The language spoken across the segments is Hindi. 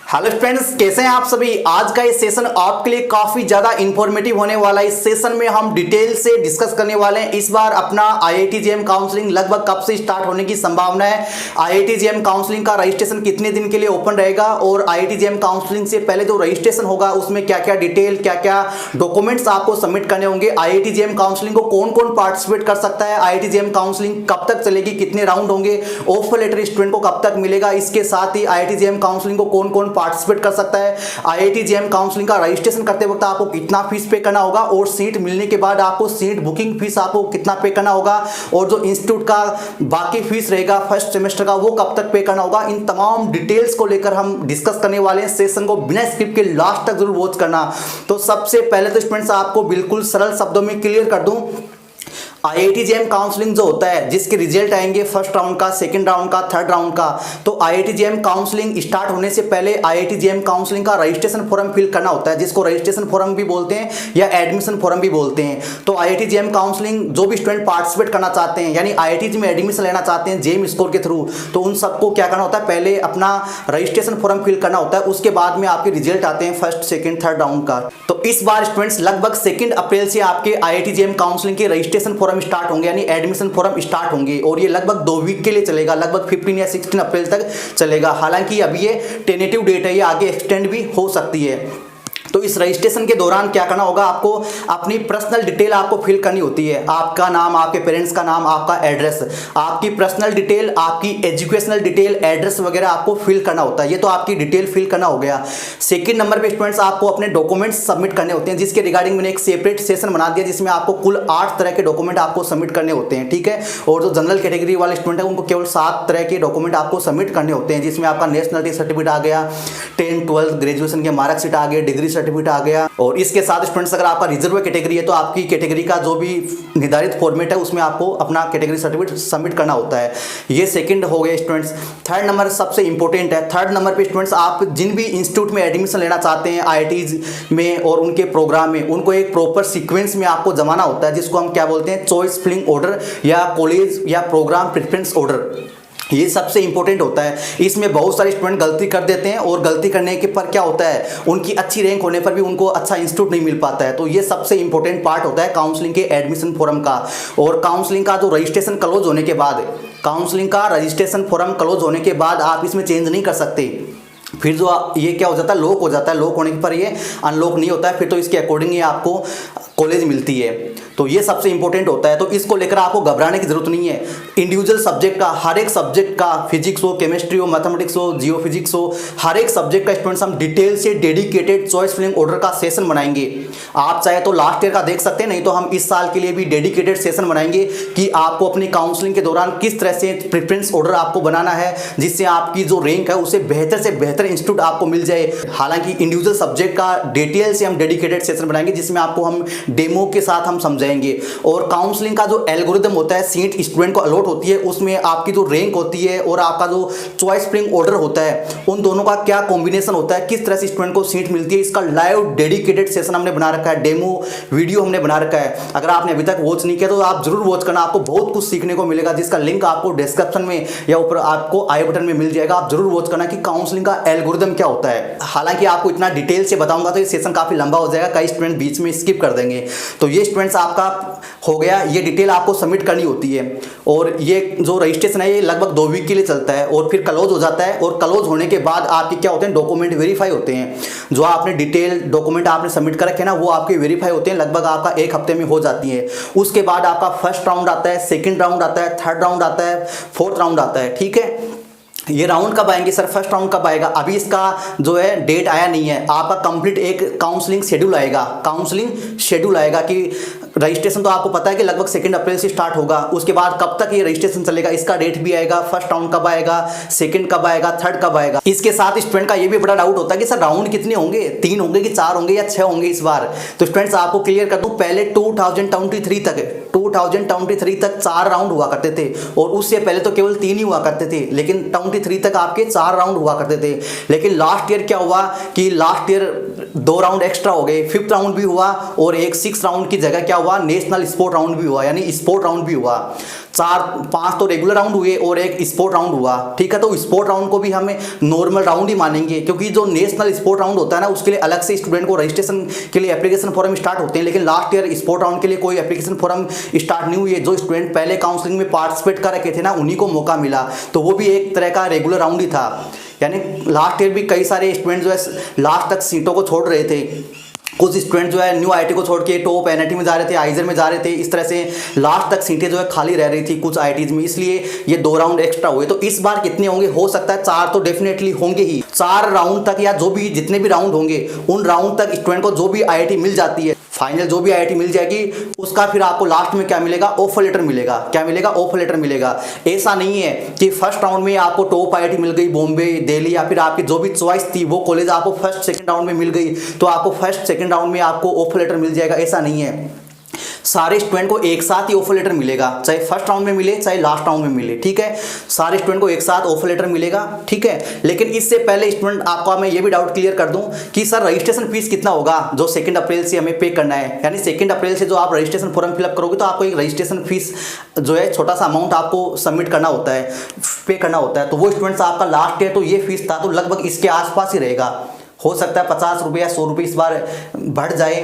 हेलो फ्रेंड्स, कैसे हैं आप सभी। आज का ये सेशन आपके लिए काफी ज्यादा इंफॉर्मेटिव होने वाला है। इस सेशन में हम डिटेल से डिस्कस करने वाले हैं इस बार अपना आईआईटी जेईई काउंसलिंग लगभग कब से स्टार्ट होने की संभावना है, आईआईटी जेईई काउंसलिंग का रजिस्ट्रेशन कितने दिन के लिए ओपन रहेगा और आईआईटी जेईई काउंसलिंग से पहले जो रजिस्ट्रेशन होगा उसमें क्या क्या डिटेल, क्या क्या डॉक्यूमेंट्स आपको सबमिट करने होंगे, आईआईटी जेईई काउंसलिंग को कौन कौन पार्टिसिपेट कर सकता है, आईआईटी जेईई काउंसलिंग कब तक चलेगी, कितने राउंड होंगे, ऑफर लेटर स्टूडेंट को कब तक मिलेगा, इसके साथ ही आईआईटी जेईई काउंसलिंग को कौन कौन पार्टिसिपेट कर सकता है, आईआईटी जेईई काउंसलिंग का रजिस्ट्रेशन करते वक्त आपको कितना फीस पे करना होगा और सीट मिलने के बाद आपको सीट बुकिंग फीस आपको कितना पे करना होगा और जो इंस्टीट्यूट का बाकी फीस रहेगा फर्स्ट सेमेस्टर का वो कब तक पे करना होगा। इन तमाम डिटेल्स को लेकर हम डिस्कस करने वाले हैं। सेशन को बिना स्किप के लास्ट तक जरूर वॉच करना। तो सबसे पहले तो स्टूडेंट्स आपको बिल्कुल सरल शब्दों में क्लियर कर दूं, आईआईटी जेईई काउंसलिंग जो होता है जिसके रिजल्ट आएंगे फर्स्ट राउंड का, सेकंड राउंड का, थर्ड राउंड का, तो आईआईटी जेईई काउंसलिंग स्टार्ट होने से पहले आईआईटी जेईई काउंसलिंग का रजिस्ट्रेशन फॉर्म फिल करना होता है, जिसको रजिस्ट्रेशन फॉर्म भी बोलते हैं या एडमिशन फॉर्म भी बोलते हैं। तो आईआईटी जेईई काउंसलिंग जो भी स्टूडेंट पार्टिसिपेट करना चाहते हैं यानी आईआईटी में एडमिशन लेना चाहते हैं जेईई स्कोर के थ्रू, तो उन सबको क्या करना होता है, पहले अपना रजिस्ट्रेशन फॉर्म फिल करना होता है, उसके बाद में आपके रिजल्ट आते हैं फर्स्ट सेकंड थर्ड राउंड का। तो इस बार स्टूडेंट्स लगभग 2 अप्रैल से आपके आईआईटी जेईई काउंसलिंग के रजिस्ट्रेशन फॉर्म स्टार्ट होंगे यानी एडमिशन फॉर्म स्टार्ट होंगे और ये लगभग 2 वीक के लिए चलेगा, लगभग 15 या 16 अप्रैल तक चलेगा। हालांकि अभी ये टेनेटिव डेट है, ये आगे एक्सटेंड भी हो सकती है। तो इस रजिस्ट्रेशन के दौरान क्या करना होगा, आपको अपनी पर्सनल डिटेल आपको फिल करनी होती है, आपका नाम, आपके पेरेंट्स का नाम, आपका एड्रेस, आपकी पर्सनल डिटेल, आपकी एजुकेशनल डिटेल, एड्रेस वगैरह आपको फिल करना होता है। ये तो आपकी डिटेल फिल करना हो गया। सेकंड नंबर पे स्टूडेंट्स आपको अपने डॉक्यूमेंट्स सबमिट करने होते हैं, जिसके रिगार्डिंग मैंने एक सेपरेट सेशन बना दिया जिसमें आपको कुल 8 तरह के डॉक्यूमेंट आपको सबमिट करने होते हैं, ठीक है। और जो जनरल कैटेगरी वाले स्टूडेंट है उनको केवल 7 तरह के डॉक्यूमेंट आपको सबमिट करने होते हैं, जिसमें आपका नेशनलिटी सर्टिफिकेट आ गया, 10th 12th ग्रेजुएशन के मार्कशीट आ गए, डिग्री सर्टिफिकेट आ गया। और इसके साथ स्टूडेंट्स अगर आपका रिजर्व कैटेगरी है तो आपकी कैटेगरी का जो भी निर्धारित फॉर्मेट है उसमें आपको अपना कैटेगरी सर्टिफिकेट सबमिट करना होता है। ये सेकंड हो गए स्टूडेंट्स। थर्ड नंबर सबसे इंपॉर्टेंट है। थर्ड नंबर पे स्टूडेंट्स आप जिन भी इंस्टीट्यूट में एडमिशन लेना चाहते हैं आईआईटीज में और उनके प्रोग्राम में, उनको एक प्रॉपर सीक्वेंस में आपको जमाना होता है, जिसको हम क्या बोलते हैं, चॉइस फिलिंग ऑर्डर या कॉलेज या प्रोग्राम प्रेफरेंस ऑर्डर। ये सबसे इंपॉर्टेंट होता है। इसमें बहुत सारे स्टूडेंट गलती कर देते हैं और गलती करने के पर क्या होता है, उनकी अच्छी रैंक होने पर भी उनको अच्छा इंस्टीट्यूट नहीं मिल पाता है। तो ये सबसे इंपॉर्टेंट पार्ट होता है काउंसलिंग के एडमिशन फॉर्म का। और काउंसलिंग का जो रजिस्ट्रेशन क्लोज होने के बाद, काउंसलिंग का रजिस्ट्रेशन फॉर्म क्लोज होने के बाद आप इसमें चेंज नहीं कर सकते। फिर जो ये क्या हो जाता है, लॉक हो जाता है, लॉक होने पर ये अनलॉक नहीं होता है, फिर तो इसके अकॉर्डिंग ही आपको कॉलेज मिलती है। तो ये सबसे इंपॉर्टेंट होता है। तो इसको लेकर आपको घबराने की जरूरत नहीं है। इंडिविजुअल सब्जेक्ट का, हर एक सब्जेक्ट का, फिजिक्स हो, केमिस्ट्री हो, मैथमेटिक्स हो, जियो फिजिक्स हो, हर एक सब्जेक्ट का स्टूडेंट्स हम डिटेल से डेडिकेटेड चॉइस फिलिंग ऑर्डर का सेशन बनाएंगे। आप चाहे तो लास्ट ईयर का देख सकते हैं, नहीं तो हम इस साल के लिए भी डेडिकेटेड सेशन बनाएंगे कि आपको अपनी काउंसलिंग के दौरान किस तरह से प्रेफरेंस ऑर्डर आपको बनाना है जिससे आपकी जो रैंक है उसे बेहतर से बेहतर इंस्टीट्यूट आपको मिल जाए। हालांकि इंडिविजुअल सब्जेक्ट का डिटेल से हम डेडिकेटेड सेशन बनाएंगे जिसमें आपको हम डेमो के साथ हम समझाएंगे। और काउंसलिंग का जो एल्गोरिदम होता है, सीट स्टूडेंट को अलॉट होती है, उसमें आपकी जो रैंक होती है और आपका जो चॉइस फिलिंग ऑर्डर होता है, उन दोनों का क्या कॉम्बिनेशन होता है, किस तरह से स्टूडेंट को सीट मिलती है, इसका लाइव डेडिकेटेड सेशन हमने बना रखा है, डेमो वीडियो हमने बना रखा है। अगर आपने अभी तक वॉच नहीं किया तो आप जरूर वॉच करना, आपको बहुत कुछ सीखने को मिलेगा, जिसका लिंक आपको डिस्क्रिप्शन में या ऊपर आपको आई बटन में मिल जाएगा। आप जरूर वॉच करना कि काउंसलिंग का एल्गोरिदम क्या होता है। हालांकि आपको इतना डिटेल से बताऊंगा तो ये सेशन काफी लंबा हो जाएगा, कई स्टूडेंट बीच में स्किप कर देंगे। तो ये स्टूडेंट्स आपका हो गया, ये डिटेल आपको सबमिट करनी होती है। और ये जो रजिस्ट्रेशन है ये लगभग 2 वीक के लिए चलता है और फिर क्लोज हो जाता है। और क्लोज होने के बाद आपके क्या होते हैं, डॉक्यूमेंट वेरीफाई होते हैं। जो आपने डिटेल डॉक्यूमेंट आपने सबमिट कर रखे हैं ना, वो आपके वेरीफाई होते हैं, लगभग आपका 1 हफ्ते में हो जाती है। उसके बाद आपका फर्स्ट राउंड आता है, सेकेंड राउंड आता है, थर्ड राउंड आता है, फोर्थ राउंड आता है, ठीक है। ये राउंड कब आएंगे सर, फर्स्ट राउंड कब आएगा, अभी इसका जो है डेट आया नहीं है। आपका कंप्लीट एक काउंसलिंग शेड्यूल आएगा, काउंसलिंग शेड्यूल आएगा कि रजिस्ट्रेशन तो आपको पता है कि लगभग 2 अप्रैल से स्टार्ट होगा। उसके बाद कब तक ये रजिस्ट्रेशन चलेगा इसका डेट भी आएगा, फर्स्ट राउंड कब आएगा, सेकंड कब आएगा, थर्ड कब आएगा। इसके साथ स्टूडेंट का ये भी बड़ा डाउट होता है कि सर राउंड कितने होंगे, 3 होंगे कि 4 होंगे या 6 होंगे इस बार। तो स्टूडेंट्स आपको क्लियर कर दूं, पहले 2023 तक 4 राउंड हुआ करते थे और उससे पहले तो केवल 3 ही हुआ करते थे, लेकिन 23 तक आपके 4 राउंड हुआ करते थे। लेकिन लास्ट ईयर क्या हुआ कि लास्ट ईयर 2 राउंड एक्स्ट्रा हो गए, 5th राउंड भी हुआ और एक 6th राउंड की जगह क्या हुआ, नेशनल स्पोर्ट राउंड भी हुआ, यानी स्पोर्ट राउंड भी हुआ। पांच तो रेगुलर राउंड हुए और एक स्पोर्ट राउंड हुआ, ठीक है। तो स्पोर्ट राउंड को भी हमें नॉर्मल राउंड ही मानेंगे, क्योंकि जो नेशनल स्पोर्ट राउंड होता है ना, उसके लिए अलग से स्टूडेंट को रजिस्ट्रेशन के लिए एप्लीकेशन फॉर्म स्टार्ट होते हैं, लेकिन लास्ट ईयर स्पोर्ट राउंड के लिए कोई एप्लीकेशन फॉर्म स्टार्ट नहीं हुई है। जो स्टूडेंट पहले काउंसलिंग में पार्टिसिपेट कर रखे थे ना, उन्हीं को मौका मिला, तो वो भी एक तरह का रेगुलर राउंड ही था। यानी लास्ट ईयर भी कई सारे स्टूडेंट जो है लास्ट तक सीटों को छोड़ रहे थे। कुछ स्टूडेंट जो है न्यू आईटी को छोड़ के टॉप एनआईटी में जा रहे थे, आइजर में जा रहे थे, इस तरह से लास्ट तक सीटें जो है खाली रह रही थी कुछ आईटीज में, इसलिए ये 2 राउंड एक्स्ट्रा हुए। तो इस बार कितने होंगे, हो सकता है 4 तो डेफिनेटली होंगे ही। 4 राउंड तक या जो भी जितने भी राउंड होंगे, उन राउंड तक स्टूडेंट को जो भी आईआईटी मिल जाती है, फाइनल जो भी आईआईटी मिल जाएगी, उसका फिर आपको लास्ट में क्या मिलेगा, ऑफर लेटर मिलेगा। क्या मिलेगा, ऑफर लेटर मिलेगा। ऐसा नहीं है कि फर्स्ट राउंड में आपको टॉप आईआईटी मिल गई बॉम्बे, दिल्ली, या फिर आपकी जो भी चॉइस थी वो कॉलेज आपको फर्स्ट सेकंड राउंड में मिल गई, तो आपको फर्स्ट सेकंड राउंड में आपको ऑफर लेटर मिल जाएगा। ऐसा नहीं है, सारे स्टूडेंट को एक साथ ही ऑफर लेटर मिलेगा, चाहे फर्स्ट राउंड में मिले चाहे लास्ट राउंड में मिले, ठीक है। सारे स्टूडेंट को एक साथ ऑफर लेटर मिलेगा, ठीक है। लेकिन इससे पहले स्टूडेंट आपको मैं ये भी डाउट क्लियर कर दूं कि सर रजिस्ट्रेशन फीस कितना होगा जो 2 अप्रैल से हमें पे करना है। यानी 2 अप्रैल से जो आप रजिस्ट्रेशन फॉर्म फिलअप करोगे, तो आपको एक रजिस्ट्रेशन फीस जो है छोटा सा अमाउंट आपको सबमिट करना होता है, पे करना होता है। तो वो स्टूडेंट्स आपका लास्ट ईयर तो ये फीस था, तो लगभग इसके आसपास ही रहेगा। हो सकता है 50 रुपये या 100 रुपये इस बार बढ़ जाए,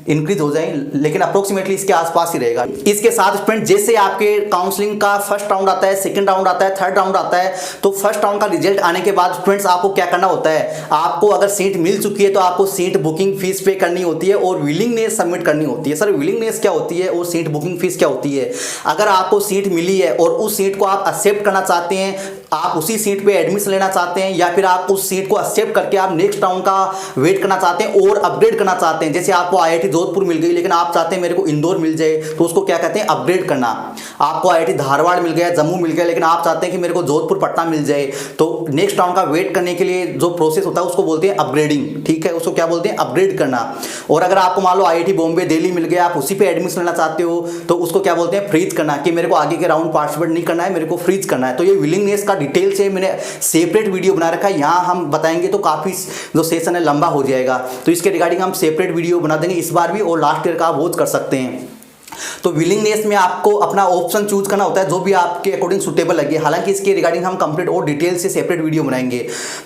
इंक्रीज हो जाए, लेकिन अप्रोक्सीमेटली इसके आसपास ही रहेगा। इसके साथ स्टूडेंट जैसे आपके काउंसलिंग का फर्स्ट राउंड आता है, सेकंड राउंड आता है, थर्ड राउंड आता है, तो फर्स्ट राउंड का रिजल्ट आने के बाद स्टूडेंट्स आपको क्या करना होता है, आपको अगर सीट मिल चुकी है तो आपको सीट बुकिंग फीस पे करनी होती है और विलिंगनेस सबमिट करनी होती है। सर विलिंगनेस क्या होती है और सीट बुकिंग फीस क्या होती है? अगर आपको सीट मिली है और उस सीट को आप एक्सेप्ट करना चाहते हैं, आप उसी सीट पे एडमिशन लेना चाहते हैं, या फिर आप उस सीट को एक्सेप्ट करके आप नेक्स्ट राउंड का वेट करना चाहते हैं और अपग्रेड करना चाहते हैं, जैसे आपको आईआईटी जोधपुर मिल गई लेकिन आप चाहते हैं मेरे को इंदौर मिल जाए, तो उसको क्या कहते हैं, अपग्रेड करना। आपको आईआईटी धारवाड़ मिल गया, जम्मू मिल गया, लेकिन आप चाहते हैं कि मेरे को जोधपुर पटना मिल जाए, तो नेक्स्ट राउंड का वेट करने के लिए जो प्रोसेस होता है उसको बोलते हैं अपग्रेडिंग, ठीक है। उसको क्या बोलते हैं, अपग्रेड करना। और अगर आपको मान लो आईआईटी बॉम्बे, दिल्ली मिल गया, आप उसी पे एडमिशन लेना चाहते हो, तो उसको क्या बोलते हैं, फ्रीज करना, कि मेरे को आगे के राउंड पार्टिसिपेट नहीं करना है, मेरे को फ्रीज करना है। तो ये विलिंगनेस का डिटेल से मैंने सेपरेट वीडियो बना रखा है, यहाँ हम बताएंगे तो काफी जो सेशन है लंबा हो जाएगा, तो इसके रिगार्डिंग हम सेपरेट वीडियो बना देंगे इस बार भी, और लास्ट ईयर का आप वॉच कर सकते हैं। तो विलिंगनेस में आपको अपना ऑप्शन चूज करना होता है जो भी आपके अकॉर्डिंग सुटेबल लगे। हालांकि इसके रिगार्डिंग हम कंप्लीट और डिटेल से सेपरेट वीडियो बनाएंगे।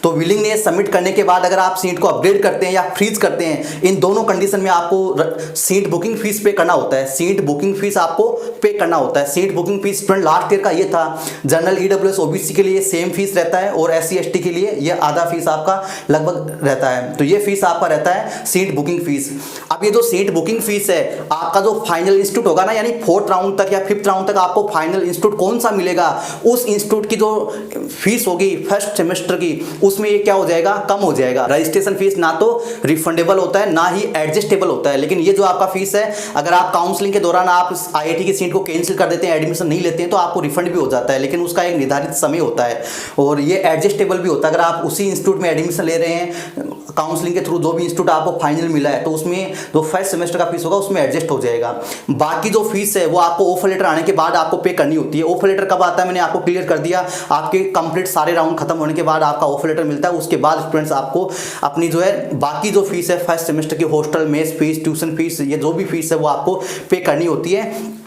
तो विलिंगनेस सबमिट करने के बाद अगर आप सीट को अपग्रेड करते हैं या फ्रीज करते हैं, इन दोनों कंडीशन में आपको सीट बुकिंग फीस पे करना होता है। सीट बुकिंग फीस आपको पे करना होता है। Seat booking fees student last year का ये था, जनरल ईडब्ल्यूएस ओबीसी के लिए सेम फीस रहता है और एससी एसटी के लिए ये आधा फीस आपका लगभग रहता है। तो ये फीस आपका रहता है सीट बुकिंग फीस। अब ये जो सीट बुकिंग फीस है, आपका जो फाइनल इंस्टीट्यूट होगा ना, यानी 4th राउंड तक या 5th राउंड तक आपको फाइनल इंस्टीट्यूट कौन सा मिलेगा, उस इंस्टीट्यूट की जो फीस होगी फर्स्ट सेमेस्टर की, उसमें ये क्या हो जाएगा, कम हो जाएगा। रजिस्ट्रेशन फीस ना तो रिफंडेबल होता है ना ही एडजस्टेबल होता है, लेकिन ये जो आपका फीस है, अगर आप काउंसलिंग के दौरान आप आईआईटी की सीट को कैंसिल कर देते हैं, एडमिशन नहीं लेते हैं, तो आपको रिफंड भी हो जाता है, लेकिन उसका एक निर्धारित समय होता है और ये एडजस्टेबल भी होता है। अगर आप उसी इंस्टीट्यूट में एडमिशन ले रहे हैं काउंसलिंग के थ्रू, जो भी इंस्टीट्यूट आपको फाइनल मिला है, तो उसमें जो फर्स्ट सेमेस्टर का फीस होगा उसमें एडजस्ट हो जाएगा। बाकी जो फीस है वो आपको ऑफर लेटर आने के बाद आपको पे करनी होती है। ऑफर लेटर कब आता है मैंने आपको क्लियर कर दिया, आपके कंप्लीट सारे राउंड खत्म होने के बाद आपका ऑफर लेटर मिलता है। उसके बाद स्टूडेंट्स आपको अपनी जो है बाकी जो फीस है फर्स्ट सेमेस्टर की, hostel mess fees, tuition fees, ये जो भी फीस है वो आपको पे करनी होती है।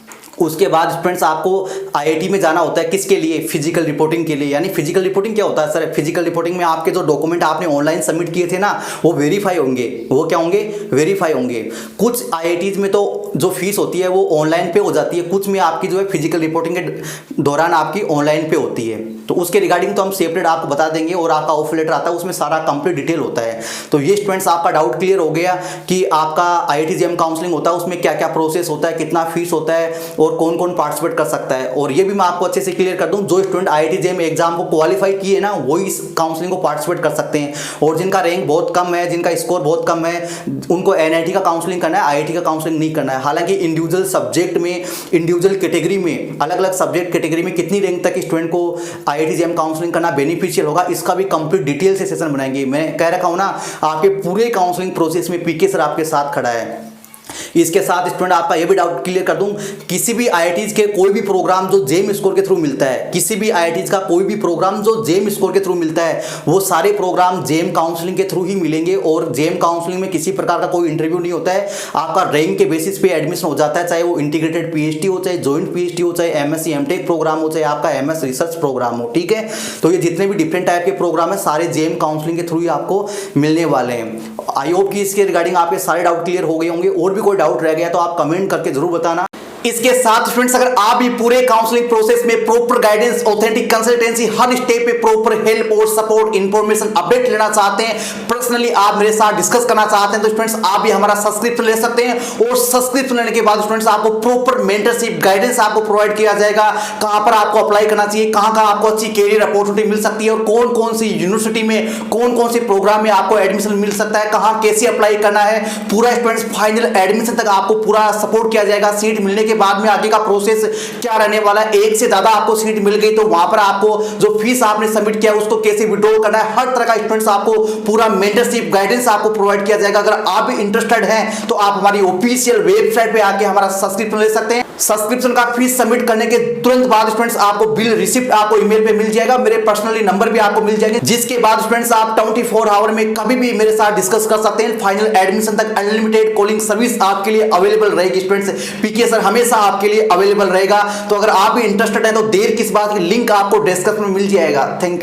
उसके बाद स्टूडेंट्स आपको आईआईटी में जाना होता है, किसके लिए, फिजिकल रिपोर्टिंग के लिए। यानी फिजिकल रिपोर्टिंग क्या होता है सर, फिजिकल रिपोर्टिंग में आपके जो डॉक्यूमेंट आपने ऑनलाइन सबमिट किए थे ना, वो वेरीफाई होंगे। वो क्या होंगे, वेरीफाई होंगे। कुछ आईआईटीज में तो जो फीस होती है वो ऑनलाइन पे हो जाती है, कुछ में आपकी जो है फिजिकल रिपोर्टिंग के दौरान आपकी ऑनलाइन पे होती है। तो उसके रिगार्डिंग तो हम सेपरेट आपको बता देंगे, और आपका ऑफर लेटर आता है उसमें सारा कंप्लीट डिटेल होता है। तो ये स्टूडेंट्स आपका डाउट क्लियर हो गया कि आपका आईआईटी जेईई काउंसलिंग होता है, उसमें क्या क्या प्रोसेस होता है, कितना फीस होता है और कौन कौन पार्टिसिपेट कर सकता है। और ये भी मैं आपको अच्छे से क्लियर कर दूं, जो स्टूडेंट आईआईटी जेईई एग्जाम को क्वालिफाई किए ना, वही इस काउंसलिंग को पार्टिसिपेट कर सकते हैं, और जिनका रैंक बहुत कम है, जिनका स्कोर बहुत कम है, उनको एनआईटी का काउंसलिंग करना है, आईआईटी का काउंसलिंग नहीं करना है। हालांकि इंडिविजुअल सब्जेक्ट में, इंडिविजुअल कैटेगरी में, अलग अलग सब्जेक्ट कैटेगरी में कितनी रैंक तक स्टूडेंट को आईआईटी जेईई काउंसलिंग करना बेनिफिशियल होगा, इसका भी कंप्लीट डिटेल से सेशन बनाएंगे। मैं कह रखा हूं ना, आपके पूरे काउंसलिंग प्रोसेस में पीके सर आपके साथ खड़ा है। इसके साथ स्टूडेंट आपका ये भी डाउट क्लियर कर दूं, किसी भी आईआईटीज के कोई भी प्रोग्राम जो जेम स्कोर के थ्रू मिलता है, किसी भी आईआईटीज का कोई भी प्रोग्राम जो जेम स्कोर के थ्रू मिलता है, वो सारे प्रोग्राम जेम काउंसलिंग के थ्रू ही मिलेंगे। और जेम काउंसलिंग में किसी प्रकार का कोई इंटरव्यू नहीं होता है, आपका रैंक के बेसिस पे एडमिशन हो जाता है, चाहे वो इंटीग्रेटेड पीएचडी हो, चाहे जॉइंट पीएचडी हो, चाहे एमएससी एमटेक प्रोग्राम हो, चाहे आपका एमएस रिसर्च प्रोग्राम हो। ठीक है, तो ये जितने भी डिफरेंट टाइप के प्रोग्राम है सारे जेम काउंसलिंग के थ्रू ही आपको मिलने वाले हैं। आई होप कि इसके रिगार्डिंग आपके सारे डाउट क्लियर हो गए होंगे। और भी कोई डाउट रह गया तो आप कमेंट करके जरूर बताना। इसके साथ स्टूडेंट्स अगर आप भी पूरे काउंसलिंग प्रोसेस में प्रॉपर गाइडेंस, ऑथेंटिक कंसल्टेंसी, हर स्टेप पे प्रॉपर हेल्प और सपोर्ट, इंफॉर्मेशन अपडेट लेना चाहते हैं, पर्सनली आप मेरे साथ डिस्कस करना चाहते हैं, तो स्टूडेंट्स आप भी हमारा सब्सक्रिप्शन ले सकते हैं। और सब्सक्रिप्शन लेने के बाद स्टूडेंट्स आपको प्रॉपर मेंटरशिप गाइडेंस आपको प्रोवाइड किया जाएगा, कहां पर आपको अप्लाई करना चाहिए, कहां आपको अच्छी कैरियर अपॉर्चुनिटी मिल सकती है, और कौन कौन सी यूनिवर्सिटी में कौन कौन से प्रोग्राम में आपको एडमिशन मिल सकता है, कहां कैसे अप्लाई करना है, पूरा स्टूडेंट्स फाइनल एडमिशन तक आपको पूरा सपोर्ट किया जाएगा। सीट मिलने के बाद में आगे का प्रोसेस क्या रहने वाला है, एक से ज्यादा आपको सीट मिल गई तो वहां पर आपको जो फीस आपने सबमिट किया उसको कैसे विड्रॉ करना है, हर तरह का स्टूडेंट्स आपको पूरा मेंटरशिप गाइडेंस आपको प्रोवाइड किया जाएगा। अगर आप भी इंटरेस्टेड हैं तो आप हमारी ऑफिशियल वेबसाइट पे आके हमारा सब्सक्रिप्शन ले सकते हैं। सब्सक्रिप्शन का फीस सबमिट करने के तुरंत बाद स्टूडेंट्स आपको बिल रिसिप्ट आपको ईमेल पे मिल जाएगा, मेरे पर्सनली नंबर भी आपको मिल जाएंगे, जिसके बाद स्टूडेंट्स आप 24 आवर में कभी भी मेरे साथ डिस्कस कर सकते हैं। फाइनल एडमिशन तक अनलिमिटेड कॉलिंग सर्विस आपके लिए अवेलेबल रहेगी स्टूडेंट्स। पीके सर हमेशा आपके लिए अवेलेबल रहेगा। तो अगर आप भी इंटरेस्टेड हैं तो देर किस बात की, लिंक आपको डिस्क्रिप्शन में मिल जाएगा। Thank you.